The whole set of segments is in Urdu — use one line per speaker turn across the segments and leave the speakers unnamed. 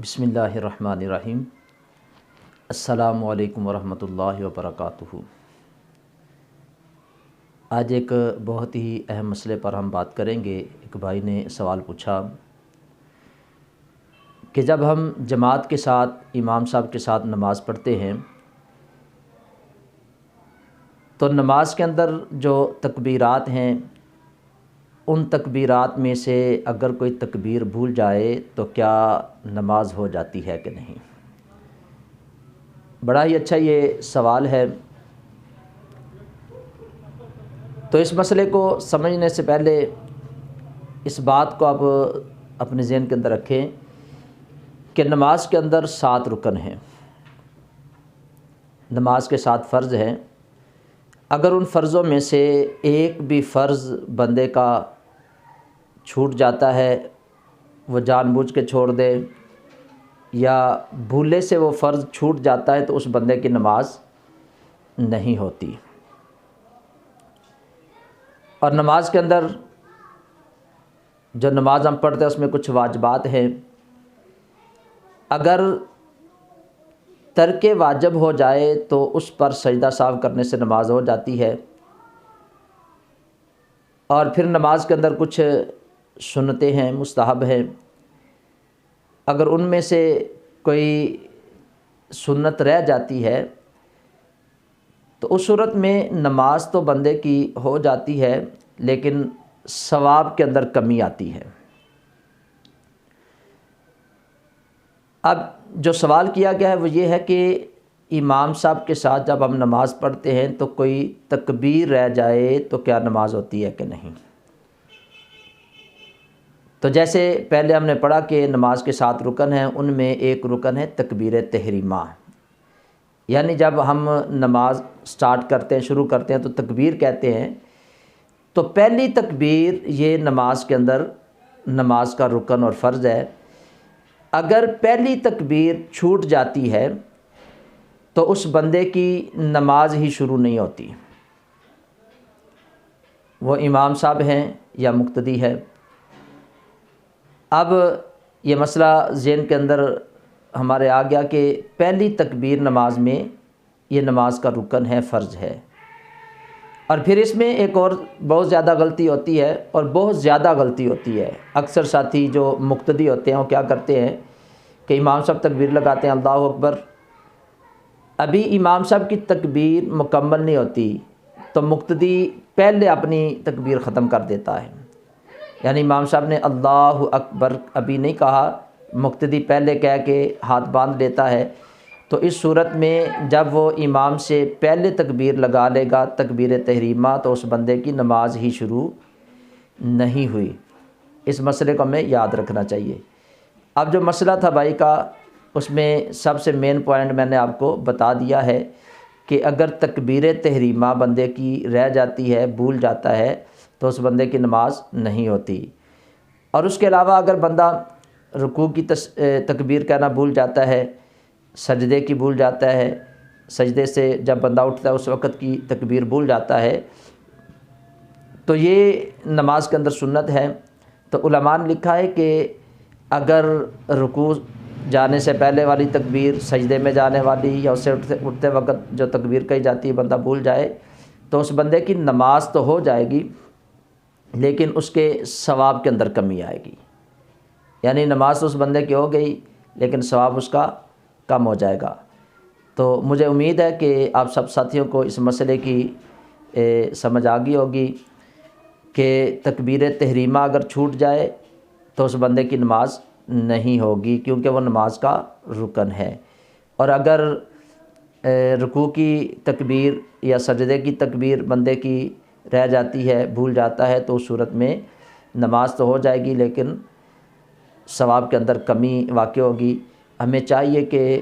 بسم اللہ الرحمن الرحیم۔ السلام علیکم ورحمۃ اللہ وبرکاتہ۔ آج ایک بہت ہی اہم مسئلے پر ہم بات کریں گے۔ ایک بھائی نے سوال پوچھا کہ جب ہم جماعت کے ساتھ امام صاحب کے ساتھ نماز پڑھتے ہیں تو نماز کے اندر جو تکبیرات ہیں ان تکبیرات میں سے اگر کوئی تکبیر بھول جائے تو کیا نماز ہو جاتی ہے کہ نہیں؟ بڑا ہی اچھا یہ سوال ہے۔ تو اس مسئلے کو سمجھنے سے پہلے اس بات کو آپ اپنے ذہن کے اندر رکھیں کہ نماز کے اندر 7 رکن ہیں، نماز کے 7 فرض ہیں۔ اگر ان فرضوں میں سے ایک بھی فرض بندے کا چھوٹ جاتا ہے، وہ جان بوجھ کے چھوڑ دے یا بھولے سے وہ فرض چھوٹ جاتا ہے تو اس بندے کی نماز نہیں ہوتی۔ اور نماز کے اندر جو نماز ہم پڑھتے ہیں اس میں کچھ واجبات ہیں۔ اگر ترک واجب ہو جائے تو اس پر سجدہ سہو کرنے سے نماز ہو جاتی ہے، اور پھر نماز کے اندر کچھ سنتیں ہیں، مستحب ہیں۔ اگر ان میں سے کوئی سنت رہ جاتی ہے تو اس صورت میں نماز تو بندے کی ہو جاتی ہے لیکن ثواب کے اندر کمی آتی ہے۔ اب جو سوال کیا گیا ہے وہ یہ ہے کہ امام صاحب کے ساتھ جب ہم نماز پڑھتے ہیں تو کوئی تکبیر رہ جائے تو کیا نماز ہوتی ہے کہ نہیں؟ تو جیسے پہلے ہم نے پڑھا کہ نماز کے 7 رکن ہیں، ان میں ایک رکن ہے تکبیر تحریمہ، یعنی جب ہم نماز سٹارٹ کرتے ہیں، شروع کرتے ہیں تو تکبیر کہتے ہیں۔ تو پہلی تکبیر یہ نماز کے اندر نماز کا رکن اور فرض ہے۔ اگر پہلی تکبیر چھوٹ جاتی ہے تو اس بندے کی نماز ہی شروع نہیں ہوتی، وہ امام صاحب ہیں یا مقتدی ہے۔ اب یہ مسئلہ ذہن کے اندر ہمارے آ گیا کہ پہلی تکبیر نماز میں یہ نماز کا رکن ہے، فرض ہے۔ اور پھر اس میں ایک اور بہت زیادہ غلطی ہوتی ہے، اور بہت زیادہ غلطی ہوتی ہے۔ اکثر ساتھی جو مقتدی ہوتے ہیں وہ کیا کرتے ہیں کہ امام صاحب تکبیر لگاتے ہیں اللہ اکبر، ابھی امام صاحب کی تکبیر مکمل نہیں ہوتی تو مقتدی پہلے اپنی تکبیر ختم کر دیتا ہے، یعنی امام صاحب نے اللہ اکبر ابھی نہیں کہا، مقتدی پہلے کہہ کے ہاتھ باندھ لیتا ہے۔ تو اس صورت میں جب وہ امام سے پہلے تکبیر لگا لے گا تکبیر تحریمہ تو اس بندے کی نماز ہی شروع نہیں ہوئی۔ اس مسئلے کو ہمیں یاد رکھنا چاہیے۔ اب جو مسئلہ تھا بھائی کا، اس میں سب سے مین پوائنٹ میں نے آپ کو بتا دیا ہے کہ اگر تکبیر تحریمہ بندے کی رہ جاتی ہے، بھول جاتا ہے تو اس بندے کی نماز نہیں ہوتی۔ اور اس کے علاوہ اگر بندہ رکوع کی تکبیر کہنا بھول جاتا ہے، سجدے کی بھول جاتا ہے، سجدے سے جب بندہ اٹھتا ہے اس وقت کی تکبیر بھول جاتا ہے، تو یہ نماز کے اندر سنت ہے۔ تو علماء نے لکھا ہے کہ اگر رکوع جانے سے پہلے والی تکبیر، سجدے میں جانے والی یا اس سے اٹھتے وقت جو تکبیر کہی جاتی ہے بندہ بھول جائے تو اس بندے کی نماز تو ہو جائے گی لیکن اس کے ثواب کے اندر کمی آئے گی، یعنی نماز تو اس بندے کی ہو گئی لیکن ثواب اس کا کم ہو جائے گا۔ تو مجھے امید ہے کہ آپ سب ساتھیوں کو اس مسئلے کی سمجھ آ گئی ہوگی کہ تکبیر تحریمہ اگر چھوٹ جائے تو اس بندے کی نماز نہیں ہوگی کیونکہ وہ نماز کا رکن ہے۔ اور اگر رکوع کی تکبیر یا سجدے کی تکبیر بندے کی رہ جاتی ہے، بھول جاتا ہے، تو اس صورت میں نماز تو ہو جائے گی لیکن ثواب کے اندر کمی واقع ہوگی۔ ہمیں چاہیے کہ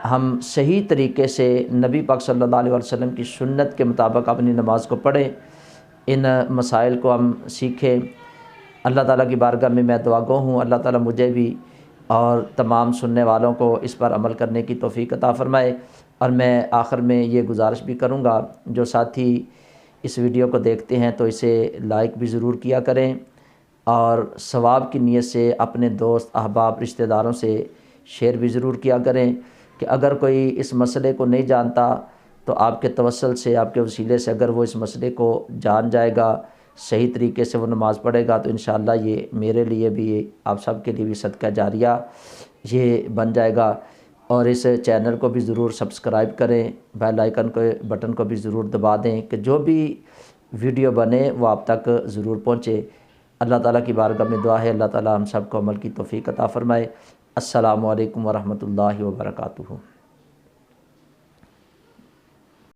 ہم صحیح طریقے سے نبی پاک صلی اللہ علیہ وسلم کی سنت کے مطابق اپنی نماز کو پڑھیں، ان مسائل کو ہم سیکھیں۔ اللہ تعالیٰ کی بارگاہ میں دعا گو ہوں اللہ تعالیٰ مجھے بھی اور تمام سننے والوں کو اس پر عمل کرنے کی توفیق عطا فرمائے۔ اور میں آخر میں یہ گزارش بھی کروں گا، جو ساتھی اس ویڈیو کو دیکھتے ہیں تو اسے لائک بھی ضرور کیا کریں، اور ثواب کی نیت سے اپنے دوست احباب رشتہ داروں سے شیئر بھی ضرور کیا کریں کہ اگر کوئی اس مسئلے کو نہیں جانتا تو آپ کے توسل سے، آپ کے وسیلے سے اگر وہ اس مسئلے کو جان جائے گا، صحیح طریقے سے وہ نماز پڑھے گا، تو انشاءاللہ یہ میرے لیے بھی، آپ سب کے لیے بھی صدقہ جاریہ یہ بن جائے گا۔ اور اس چینل کو بھی ضرور سبسکرائب کریں، بیل آئیکن کو بٹن کو بھی ضرور دبا دیں کہ جو بھی ویڈیو بنے وہ آپ تک ضرور پہنچے۔ اللہ تعالیٰ کی بارگاہ میں دعا ہے اللہ تعالیٰ ہم سب کو عمل کی توفیق عطا فرمائے۔ السلام علیکم ورحمۃ اللہ وبرکاتہ۔